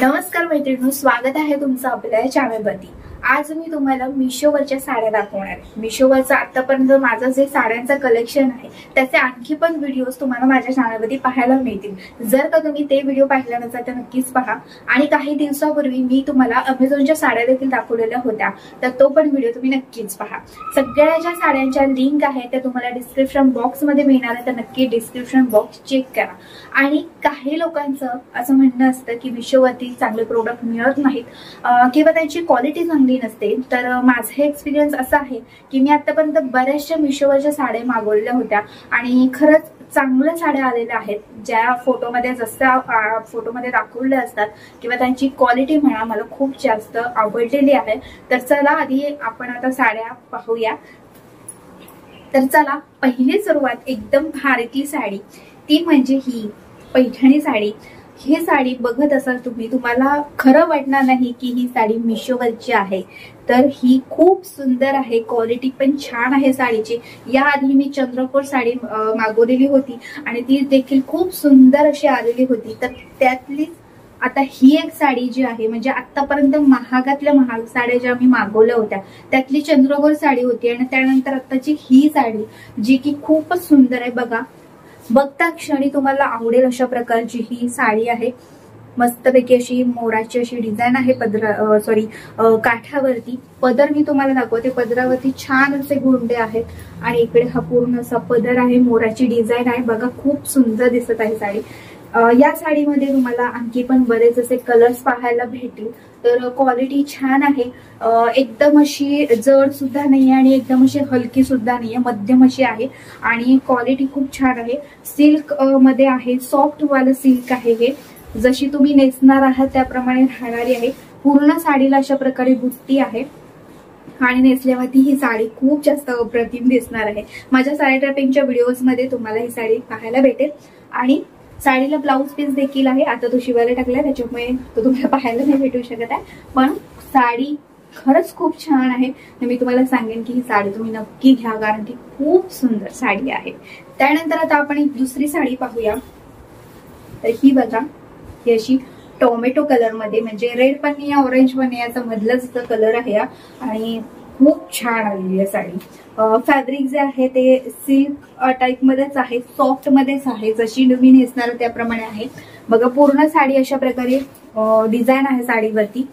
नमस्कार मैत्रिणींनो, स्वागत आहे तुमचं आपल्या चॅनलवरती। आज मी तुम्हाला मिशोवरच्या साड्या दाखवणार आहे। मिशोवरचं आतापर्यंत माझं जे साड्यांचं कलेक्शन आहे त्याचे आणखी पण व्हिडिओज तुम्हाला माझ्या चॅनलवरती पाहायला मिळतील। जर का तुम्ही ते व्हिडिओ पाहिला नसेल तर नक्कीच पहा। आणि काही दिवसापूर्वी मी तुम्हाला अमेझॉनच्या साड्या देखील दाखवलेल्या होत्या, तर तो पण व्हिडिओ तुम्ही नक्कीच पहा। सगळ्या ज्या साड्यांच्या लिंक आहे त्या तुम्हाला डिस्क्रिप्शन बॉक्स मध्ये मिळणार आहे, तर नक्की डिस्क्रिप्शन बॉक्स चेक करा। आणि काही लोकांचं असं म्हणणं असतं की मिशोवरती चांगले प्रोडक्ट मिळत नाहीत किंवा त्यांची क्वालिटी चांगली नसते। तर माझा एक्सपिरियन्स असा आहे की मी आतापर्यंत बऱ्याचशा मिशोवरच्या साड्या मागवलेल्या होत्या आणि खरंच चांगल्या साड्या आलेल्या आहेत, ज्या फोटोमध्ये जसं फोटोमध्ये दाखवल्या असतात किंवा त्यांची क्वालिटी म्हणा मला खूप जास्त आवडलेली आहे। तर चला आधी आपण आता साड्या पाहूया। तर चला, पहिली सुरुवात एकदम भारीतली साडी ती म्हणजे ही पैठणी साडी। ही साडी बघत असाल तुम्ही, तुम्हाला खरं वाटणार नाही की ही साडी मिशोवरची आहे। तर ही खूप सुंदर आहे, क्वालिटी पण छान आहे साडीची। याआधी मी चंद्रकोर साडी मागवलेली होती आणि ती देखील खूप सुंदर अशी आलेली होती। तर त्यातली आता ही एक साडी जी आहे, म्हणजे आतापर्यंत महागातल्या महाग साड्या ज्या मी मागवल्या होत्या त्यातली चंद्रकोर साडी होती आणि त्यानंतर आताची ही साडी जी की खूपच सुंदर आहे। बघता क्षणी तुम्हाला आवडेल अशा प्रकारची ही साडी आहे। मस्तपैकी अशी मोराची अशी डिझाईन आहे काठावरती। पदर मी तुम्हाला दाखवते, पदरावरती छान असे गोंडे आहेत आणि इकडे हा पूर्ण असा पदर आहे, मोराची डिझाईन आहे। बघा खूप सुंदर दिसत आहे साडी। या साडीमध्ये तुम्हाला आणखी पण बरेच असे कलर्स पाहायला भेटतील। तर क्वालिटी छान आहे, एकदम अशी जड सुद्धा नाही आणि एकदम अशी हलकी सुद्धा नाहीये, मध्यम अशी आहे आणि क्वालिटी खूप छान आहे। सिल्क मध्ये आहे, सॉफ्ट वाला सिल्क आहे हे, जशी तुम्ही नेसणार आहात त्याप्रमाणे राहणारी आहे। पूर्ण साडीला अशा प्रकारे बुट्टी आहे आणि नेसल्यावरती ही साडी खूप जास्त अप्रतिम दिसणार आहे। माझ्या साडी ट्रॅपिंगच्या व्हिडिओज मध्ये तुम्हाला ही साडी पाहायला भेटेल आणि साडीला ब्लाउज पीस देखील आहे। आता तो शिवायला टाकलाय त्याच्यामुळे तो तुम्हाला पाहायला नाही भेटू शकत आहे, पण साडी खरंच खूप छान आहे। मी तुम्हाला सांगेन की ही साडी तुम्ही नक्की घ्या, कारण की खूप सुंदर साडी आहे। त्यानंतर आता आपण एक दुसरी साडी पाहूया। तर ही बघा, ही अशी टोमॅटो कलर मध्ये, म्हणजे रेड पण नाही ऑरेंज पण नाही, याचा मधलाच कलर आहे आणि खूप छान आलेली आहे साडी। फॅब्रिक जे आहे ते सिल्क टाइप मध्येच आहे, सॉफ्ट मध्येच आहे, जशी तुम्ही नेसणार त्याप्रमाणे आहे। बघा पूर्ण साडी अशा प्रकारे डिझाईन आहे साडीवरती।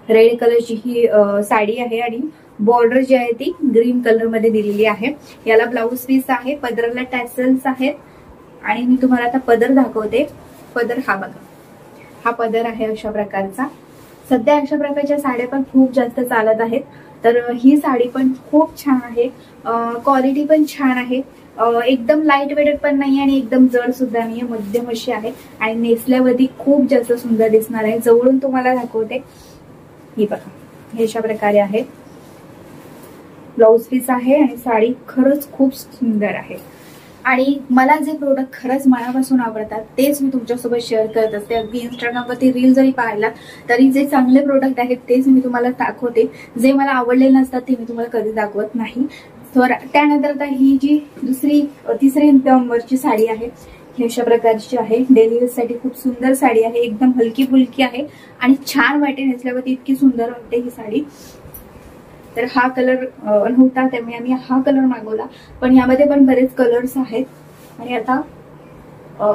रेड कलरची ही साडी आहे आणि बॉर्डर जी आहे ती ग्रीन कलर मध्ये दिलेली आहे। याला ब्लाउज पीस आहे, पदराला टॅसल्स आहेत आणि मी तुम्हाला आता पदर दाखवते। पदर हा बघा, हा पदर आहे अशा प्रकारचा। सध्या अशा प्रकारच्या साड्या पण खूप जास्त चालत आहेत, तर ही साडी पण खूप छान आहे, क्वालिटी पण छान आहे। एकदम लाईट वेटेड पण नाही आणि एकदम जड सुद्धा नाही, मध्यम अशी आहे आणि नेसल्यावरती खूप जास्त सुंदर दिसणार आहे। जवळून तुम्हाला दाखवते, ही बघा हे अशा प्रकारे आहे, ब्लाउज पीस आहे आणि साडी खरंच खूप सुंदर आहे। आणि मला जे प्रोडक्ट खरंच मनापासून आवडतात तेच मी तुमच्यासोबत शेअर करत असते। अगदी इंस्टाग्रामवरती रील जरी पाहिला तरी जे चांगले प्रोडक्ट आहेत तेच मी तुम्हाला दाखवते, जे मला आवडलेले नसतात ते मी तुम्हाला कधी दाखवत नाही। तर त्यानंतर आता ही जी तिसरी नंबरची साडी आहे, ही अशा प्रकारची आहे। डेली यूज साठी खूप सुंदर साडी आहे, एकदम हलकी फुलकी आहे आणि छान वाटे, नेसल्यावरती इतकी सुंदर वाटते ही साडी। तर हा कलर नव्हता त्यामुळे आम्ही हा कलर मागवला, पण यामध्ये पण बरेच कलर्स आहेत। आणि आता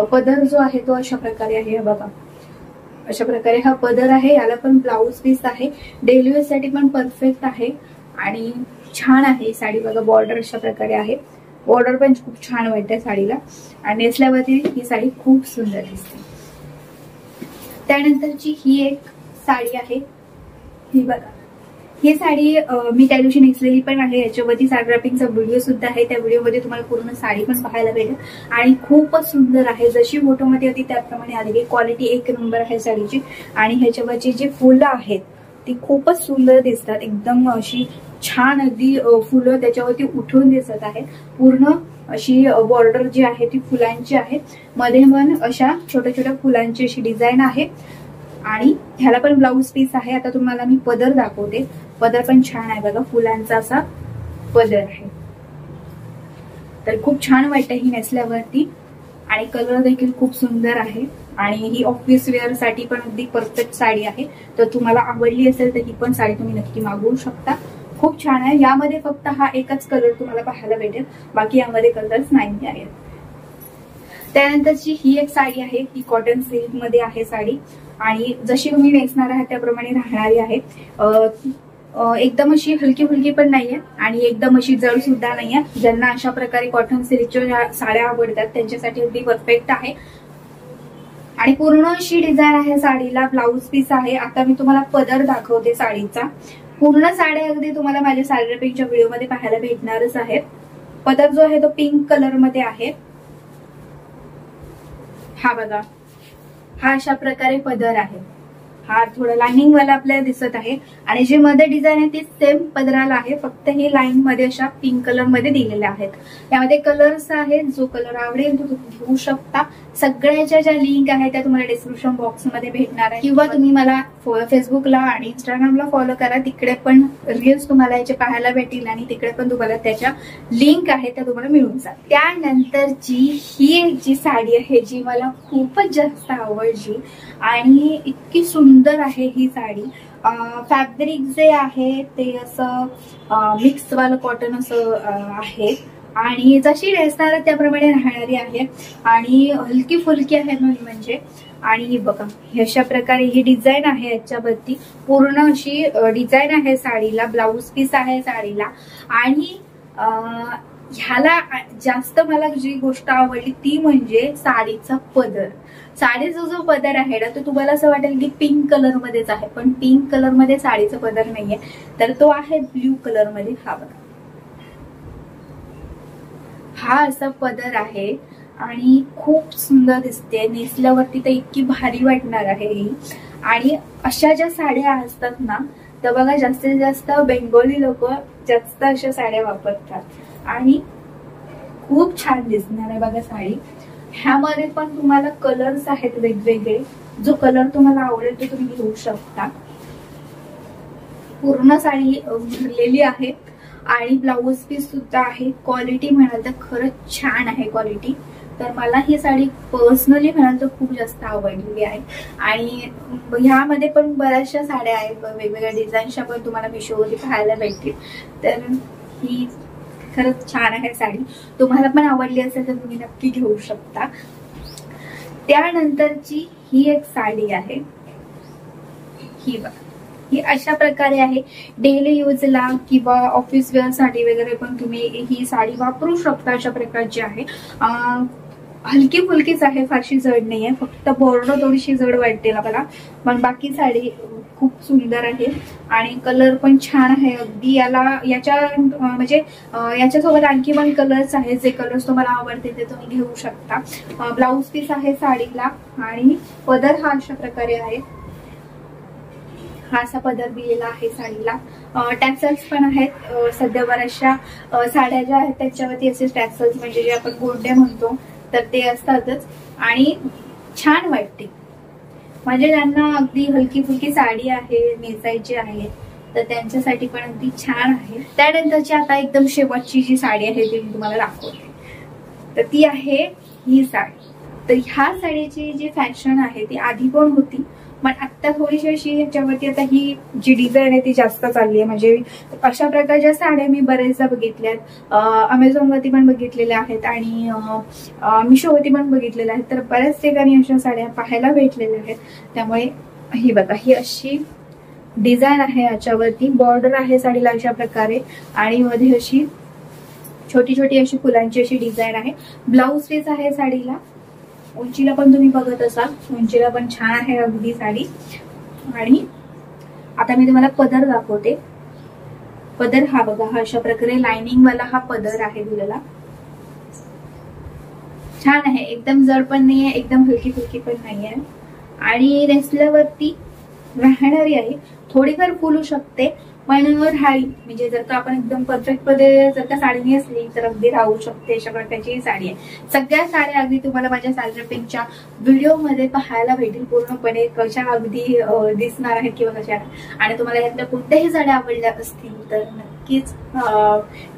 पदर जो आहे तो अशा प्रकारे आहे, बघा अशा प्रकारे हा पदर आहे, याला पण ब्लाउज पीस आहे, डेली यूज साठी पण परफेक्ट आहे आणि छान आहे साडी। बघा बॉर्डर अशा प्रकारे आहे, बॉर्डर पण खूप छान वाटते साडीला आणि नेसल्यावरती ही साडी खूप सुंदर दिसते। त्यानंतरची ही एक साडी आहे, ही बघा, ही साडी मी त्या दिवशी नेसलेली पण आहे, याच्यावरती साडी रॅपिंगचा व्हिडिओ सुद्धा आहे। त्या व्हिडिओमध्ये तुम्हाला पूर्ण साडी पण पाहायला भेटेल आणि खूपच सुंदर आहे, जशी फोटोमध्ये होती त्याप्रमाणे आलेली। क्वालिटी एक नंबर आहे साडीची आणि ह्याच्यावरची जी फुलं आहेत ती खूपच सुंदर दिसतात, एकदम अशी छान अगदी फुलं त्याच्यावरती उठून दिसत आहे। पूर्ण अशी बॉर्डर जी आहे ती फुलांची आहे, मध्ये पण अशा छोट्या छोट्या फुलांची अशी डिझाईन आहे आणि ह्याला पण ब्लाउज पीस आहे। आता तुम्हाला मी पदर दाखवते, पदर पण छान आहे, बघा फुलांचा असा पदर आहे। तर खूप छान वाटतं ही नेसल्यावरती आणि कलर देखील खूप सुंदर आहे आणि ही ऑफिस वेअर साठी पण अगदी परफेक्ट साडी आहे. तर तुम्हाला आवडली असेल तर ही पण साडी तुम्ही नक्की मागवू शकता. खूप छान आहे. यामध्ये फक्त हा एकच कलर तुम्हाला पाहायला भेटेल, बाकी यामध्ये कलर्स नाही आहेत. त्यानंतरची ही एक साडी आहे, ही कॉटन सिल्क मध्ये आहे साडी आणि जशी तुम्ही नेसणार आहात त्याप्रमाणे राहणारी आहे. एकदम अशी हलकी फुलकी पण नाहीये आणि एकदम अशी जड सुद्धा नाहीये. ज्यांना अशा प्रकारे कॉटन सिल्कच्या साड्या आवडतात त्यांच्यासाठी अगदी परफेक्ट आहे. आणि पूर्ण अशी डिझाईन आहे साडीला. ब्लाउज पीस आहे. आता मी तुम्हाला पदर दाखवते साडीचा. पूर्ण साड्या अगदी तुम्हाला माझ्या साडी ड्रेपिंगच्या व्हिडिओमध्ये पाहायला भेटणारच आहे. पदर जो आहे तो पिंक कलर मध्ये आहे. हा बघा, हा अशा प्रकारे पदर आहे. हा थोडा लाइनिंग वाला आपल्याला दिसत आहे आणि जी मध्ये डिझाईन आहे ती सेम पदराला आहे, फक्त हे लाईन मध्ये अशा पिंक कलर मध्ये दिलेल्या आहेत. यामध्ये कलर्स आहेत. जो कलर आवडेल तो तुम्ही घेऊ शकता. सगळ्याच्या ज्या लिंक आहेत त्या तुम्हाला डिस्क्रिप्शन बॉक्स मध्ये भेटणार आहे किंवा तुम्ही मला फेसबुकला आणि इंस्टाग्रामला फॉलो करा. तिकडे पण रील्स तुम्हाला याचे पाहायला भेटतील आणि तिकडे पण तुम्हाला त्याच्या लिंक आहेत त्या तुम्हाला मिळून जातील. त्यानंतरची ही एक जी साडी आहे जी मला खूपच जास्त आवडली आणि इतकी सुंदर आहे ही साडी. फॅब्रिक जे आहे ते असं मिक्स वालं कॉटन असं आहे आणि जशी नेसणार त्याप्रमाणे राहणारी आहे आणि हलकी फुलकी आहे म्हणजे. आणि बघा अशा प्रकारे ही डिझाईन आहे. याच्यावरती पूर्ण अशी डिझाईन आहे साडीला. ब्लाउज पीस आहे साडीला आणि ह्याला जास्त मला जी गोष्ट आवडली ती म्हणजे साडीचा पदर. साडीचा जो पदर आहे ना तो तुम्हाला असं वाटेल की पिंक कलर मध्येच आहे, पण पिंक कलर मध्ये साडीचा पदर नाहीये, तर तो आहे ब्ल्यू कलर मध्ये. हा बघा, हा असा पदर आहे आणि खूप सुंदर दिसते. नेसल्यावरती तर इतकी भारी वाटणार आहे ही. आणि अशा ज्या साड्या असतात ना तर बघा जास्तीत जास्त बेंगोली लोक जास्त अशा साड्या वापरतात आणि खूप छान दिसणार आहे बघा साडी. ह्यामध्ये पण तुम्हाला कलर्स आहेत वेगवेगळे. जो कलर तुम्हाला आवडेल तो तुम्ही घेऊ शकता. पूर्ण साडी भरलेली आहे आणि ब्लाउज पीस सुद्धा आहे. क्वालिटी म्हणाल तर खरंच छान आहे क्वालिटी. तर मला ही साडी पर्सनली म्हणाल तर खूप जास्त आवडलेली आहे. आणि ह्यामध्ये पण बऱ्याचशा साड्या आहेत वेगवेगळ्या डिझाईनच्या पण तुम्हाला मिशोवरती पाहायला भेटतील. तर ही खरंच छान आहे साडी. तुम्हाला पण आवडली असेल तर तुम्ही नक्की घेऊ शकता. त्यानंतरची ही एक साडी आहे. ही बघा, ही अशा प्रकारे आहे. डेली यूजला किंवा ऑफिस वेअर साठी वगैरे पण तुम्ही ही साडी वापरू शकता. अशा प्रकारची आहे. हलकी फुलकीच आहे, फारशी जड नाहीये. फक्त बॉर्डर थोडीशी जड वाटते मला, पण बाकी साडी खूप सुंदर आहे आणि कलर पण छान आहे अगदी. म्हणजे याच्यासोबत आणखी पण कलर्स आहेत. जे कलर्स तुम्हाला आवडते ते तुम्ही घेऊ शकता. ब्लाउज पीस आहे साडीला आणि पदर हा अशा प्रकारे आहे. हा असा पदर दिलेला आहे साडीला. टॅक्सल्स पण आहेत. सध्या बऱ्याचशा साड्या ज्या आहेत त्याच्यावरती असे टॅक्सल्स म्हणजे जे आपण गोंडे म्हणतो तर ते असतातच आणि छान वाटते. म्हणजे ज्यांना अगदी हलकी फुलकी साडी आहे नेसायची आहे तर त्यांच्यासाठी पण अगदी छान आहे. त्यानंतरची आता एकदम शेवटची जी साडी आहे ती मी तुम्हाला दाखवते. तर ती आहे ही साडी. तर ह्या साडीची जी फॅशन आहे ती आधी पण होती, पण आता थोडीशी अशी ह्याच्यावरती आता ही जी डिझाईन आहे ती जास्त चालली आहे. म्हणजे अशा प्रकारच्या साड्या मी बरेचदा बघितल्यात. अमेझॉन वरती पण बघितलेल्या आहेत आणि मिशोवरती पण बघितलेल्या आहेत. तर बऱ्याच ठिकाणी अशा साड्या पाहायला भेटलेल्या आहेत. त्यामुळे ही बघा, ही अशी डिझाईन आहे. याच्यावरती बॉर्डर आहे साडीला अशा प्रकारे आणि मध्ये अशी छोटी छोटी अशी फुलांची अशी डिझाईन आहे. ब्लाउज पीस आहे साडीला. उंचीला पण तुम्ही बघत असाल, उंचीला पण छान आहे अगदी साडी. आणि आता मी तुम्हाला पदर दाखवते. पदर हा बघा, हा अशा प्रकारे लाइनिंग वाला हा पदर आहे दिलेला. छान आहे, एकदम जड पण नाहीये, एकदम हलकी फुलकी पण नाहीये आणि नेसल्यावरती राहणारी आहे. थोडीफार फुलू शकते पण राही म्हणजे जर का आपण एकदम परफेक्ट मध्ये जर का साडी नेसली तर अगदी राहू शकते, अशा प्रकारची ही साडी आहे। सगळ्या साड्या अगदी तुम्हाला माझ्या सॅलरी पिकच्या व्हिडिओ मध्ये पाहायला भेटेल, पूर्णपणे कशा अगदी दिसणार आहेत किंवा कशा। आणि तुम्हाला यातल्या कोणत्याही साड्या आवडल्या असतील तर नक्कीच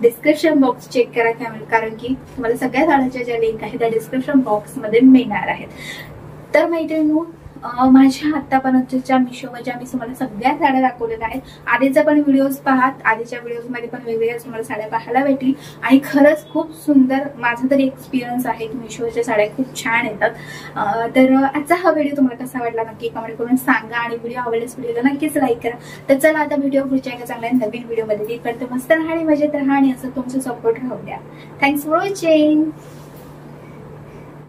डिस्क्रिप्शन बॉक्स चेक करा, कारण की तुम्हाला सगळ्या साड्यांच्या ज्या लिंक आहेत त्या डिस्क्रिप्शन बॉक्स मध्ये मिळणार आहेत। तर मैत्रिणींनो, माझ्या आतापर्यंतच्या मिशोवरच्या मी तुम्हाला सगळ्या साड्या दाखवलेल्या आहेत। आधीचा पण व्हिडिओज पहा, आधीच्या व्हिडिओज मध्ये पण वेगवेगळ्या तुम्हाला साड्या पाहायला भेटतील आणि खरंच खूप सुंदर माझा तरी एक्सपिरियन्स आहे की मिशोवरच्या साड्या खूप छान येतात। तर आजचा हा व्हिडिओ तुम्हाला कसा वाटला नक्की कमेंट करून सांगा आणि व्हिडिओ आवडल्यास व्हिडिओला नक्कीच लाईक करा। तर चला आता व्हिडिओ पुढच्या एका चांगल्या नवीन व्हिडिओ मध्ये करते। मस्त राहा आणि मजेत राहा आणि असं तुमचं सपोर्ट राहू द्या। Thanks for watching.